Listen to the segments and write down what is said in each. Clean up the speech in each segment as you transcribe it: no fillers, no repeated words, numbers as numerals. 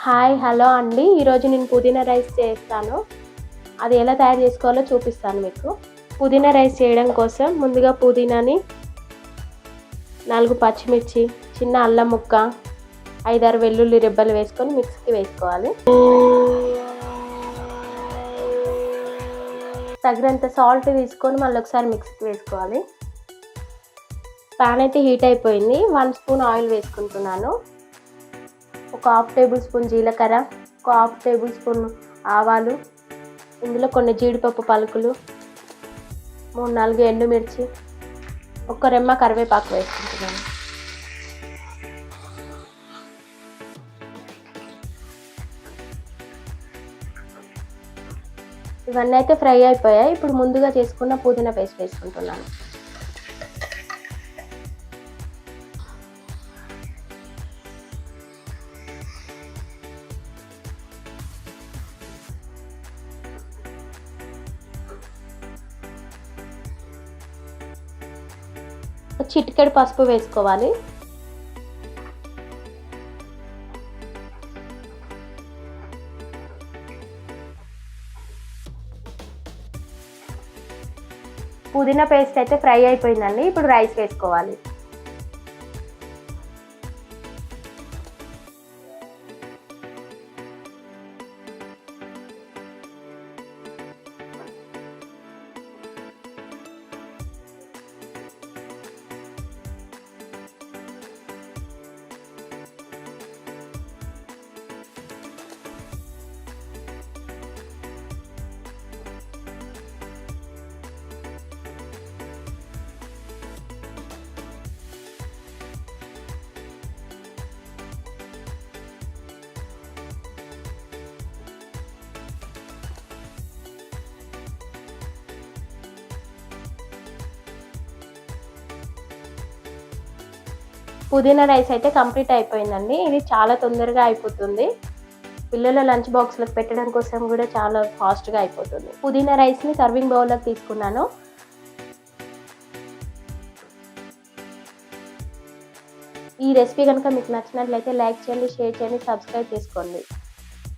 Hi hello అండి. ఈరోజు నేను పుదీనా రైస్ చేస్తాను. అది ఎలా తయారు చేసుకోవాలో చూపిస్తాను మీకు. పుదీనా రైస్ చేయడం కోసం ముందుగా పుదీనాని 4 పచ్చిమిర్చి, చిన్న అల్లం ముక్క, 5-6 వెల్లుల్లి రెబ్బలు వేసుకొని మిక్సీకి వేసుకోవాలి. తగినంత సాల్ట్ తీసుకొని మళ్ళీ ఒకసారి మిక్సీకి వేసుకోవాలి. పాన్ అయితే హీట్ అయిపోయింది. 1 స్పూన్ ఆయిల్ వేసుకుంటున్నాను. ఒక 1/2 టేబుల్ స్పూన్ జీలకర్ర, ఒక 1/2 టేబుల్ స్పూన్ ఆవాలు, ఇందులో కొన్ని జీడిపప్పు పలుకులు, 3-4 ఎండుమిర్చి, ఒక రెమ్మ కరివేపాకు వేసుకుంటున్నాను. ఇవన్నీ అయితే ఫ్రై అయిపోయాయి. ఇప్పుడు ముందుగా చేసుకున్న పుదీనా పేస్ట్ వేసుకుంటున్నాను. చిటికెడు పసుపు వేసుకోవాలి. పుదీనా పేస్ట్ అయితే ఫ్రై అయిపోయిందండి. ఇప్పుడు రైస్ వేసుకోవాలి. పుదీనా రైస్ అయితే కంప్లీట్ అయిపోయిందండి. ఇది చాలా తొందరగా అయిపోతుంది. పిల్లల లంచ్ బాక్స్లకు పెట్టడం కోసం కూడా చాలా ఫాస్ట్గా అయిపోతుంది. పుదీనా రైస్ని సర్వింగ్ బౌల్లోకి తీసుకున్నాను. ఈ రెసిపీ కనుక మీకు నచ్చినట్లయితే లైక్ చేయండి, షేర్ చేయండి, సబ్స్క్రైబ్ చేసుకోండి.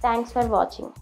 Thanks for watching.